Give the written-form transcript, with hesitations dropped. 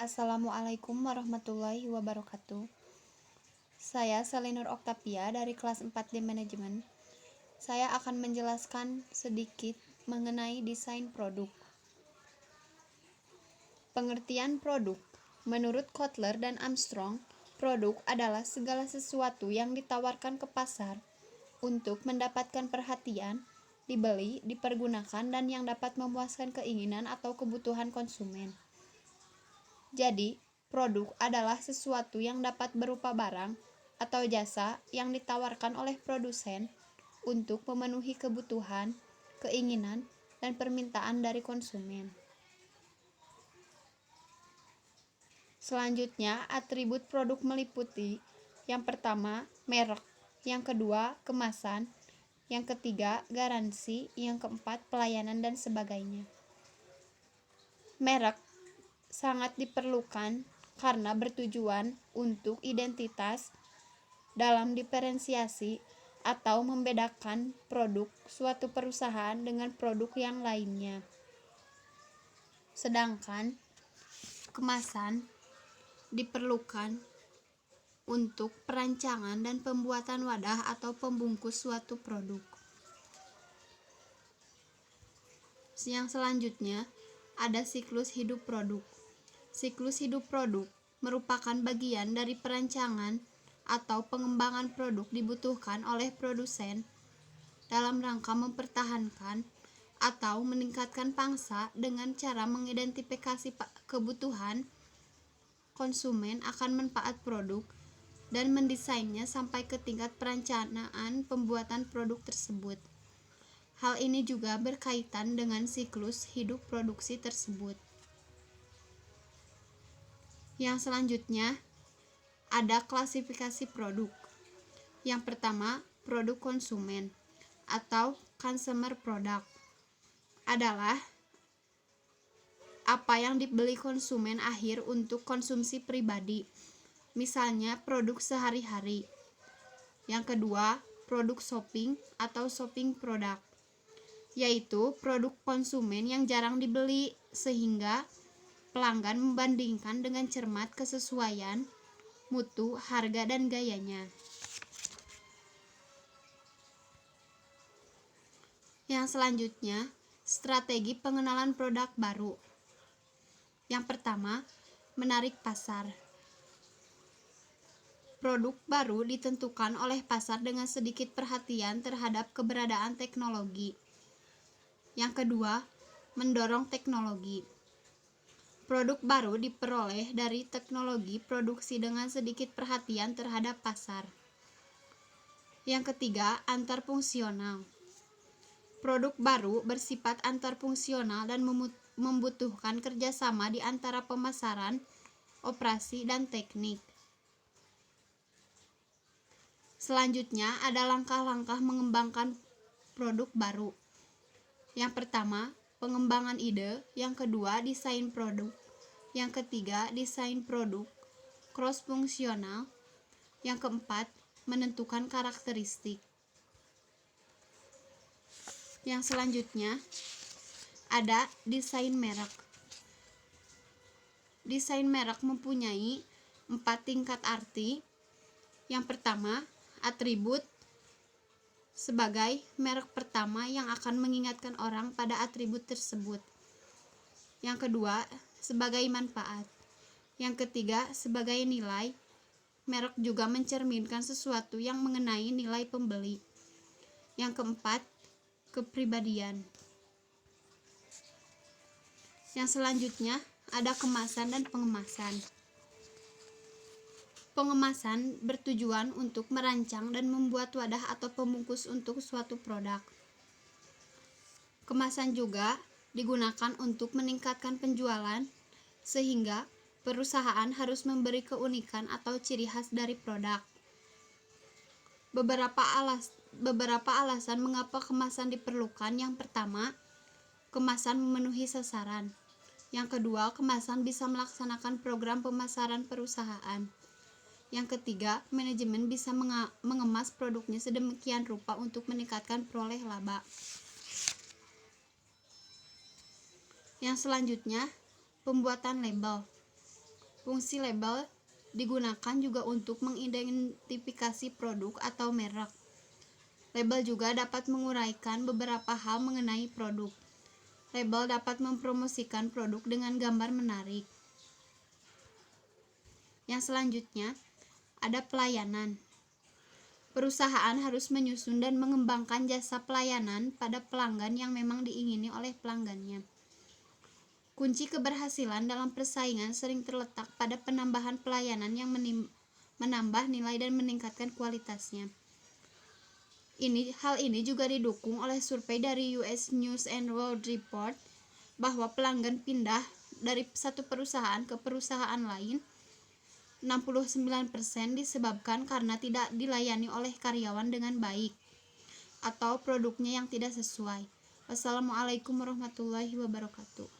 Assalamualaikum warahmatullahi wabarakatuh. Saya Selinur Oktavia dari kelas 4D Manajemen. Saya akan menjelaskan sedikit mengenai desain produk. Pengertian produk. Menurut Kotler dan Armstrong, produk adalah segala sesuatu yang ditawarkan ke pasar untuk mendapatkan perhatian, dibeli, dipergunakan, dan yang dapat memuaskan keinginan atau kebutuhan konsumen. Jadi, produk adalah sesuatu yang dapat berupa barang atau jasa yang ditawarkan oleh produsen untuk memenuhi kebutuhan, keinginan, dan permintaan dari konsumen. Selanjutnya, atribut produk meliputi yang pertama, merek, yang kedua, kemasan, yang ketiga, garansi, yang keempat, pelayanan, dan sebagainya. Merek sangat diperlukan karena bertujuan untuk identitas dalam diferensiasi atau membedakan produk suatu perusahaan dengan produk yang lainnya. Sedangkan kemasan diperlukan untuk perancangan dan pembuatan wadah atau pembungkus suatu produk. Yang selanjutnya ada siklus hidup produk. Siklus hidup produk merupakan bagian dari perancangan atau pengembangan produk dibutuhkan oleh produsen dalam rangka mempertahankan atau meningkatkan pangsa dengan cara mengidentifikasi kebutuhan konsumen akan manfaat produk dan mendesainnya sampai ke tingkat perencanaan pembuatan produk tersebut. Hal ini juga berkaitan dengan siklus hidup produksi tersebut. Yang selanjutnya ada klasifikasi produk. Yang pertama, produk konsumen atau consumer product adalah apa yang dibeli konsumen akhir untuk konsumsi pribadi, misalnya produk sehari-hari. Yang kedua, produk shopping atau shopping product, yaitu produk konsumen yang jarang dibeli sehingga pelanggan membandingkan dengan cermat kesesuaian, mutu, harga, dan gayanya. Yang selanjutnya, strategi pengenalan produk baru. Yang pertama, menarik pasar. Produk baru ditentukan oleh pasar dengan sedikit perhatian terhadap keberadaan teknologi. Yang kedua, mendorong teknologi. Produk baru diperoleh dari teknologi produksi dengan sedikit perhatian terhadap pasar. Yang ketiga, antarfungsional. Produk baru bersifat antarfungsional dan membutuhkan kerjasama di antara pemasaran, operasi, dan teknik. Selanjutnya ada langkah-langkah mengembangkan produk baru. Yang pertama, pengembangan ide. Yang kedua, desain produk. Yang ketiga, desain produk cross-fungsional. Yang keempat, menentukan karakteristik. Yang selanjutnya ada desain merek. Desain merek mempunyai 4 tingkat arti. Yang pertama, atribut sebagai merek pertama yang akan mengingatkan orang pada atribut tersebut. Yang kedua, sebagai manfaat. Yang ketiga, sebagai nilai. Merek juga mencerminkan sesuatu yang mengenai nilai pembeli. Yang keempat, kepribadian. Yang selanjutnya ada kemasan dan pengemasan. Pengemasan bertujuan untuk merancang dan membuat wadah atau pembungkus untuk suatu produk. Kemasan juga digunakan untuk meningkatkan penjualan, sehingga perusahaan harus memberi keunikan atau ciri khas dari produk. Beberapa alasan mengapa kemasan diperlukan. Yang pertama, kemasan memenuhi sasaran. Yang kedua, kemasan bisa melaksanakan program pemasaran perusahaan. Yang ketiga, manajemen bisa mengemas produknya sedemikian rupa untuk meningkatkan peroleh laba. Yang selanjutnya, pembuatan label. Fungsi label digunakan juga untuk mengidentifikasi produk atau merek. Label juga dapat menguraikan beberapa hal mengenai produk. Label dapat mempromosikan produk dengan gambar menarik. Yang selanjutnya, ada pelayanan. Perusahaan harus menyusun dan mengembangkan jasa pelayanan pada pelanggan yang memang diingini oleh pelanggannya. Kunci keberhasilan dalam persaingan sering terletak pada penambahan pelayanan yang menambah nilai dan meningkatkan kualitasnya. Hal ini juga didukung oleh survei dari US News and World Report bahwa pelanggan pindah dari satu perusahaan ke perusahaan lain 69% disebabkan karena tidak dilayani oleh karyawan dengan baik atau produknya yang tidak sesuai. Wassalamualaikum warahmatullahi wabarakatuh.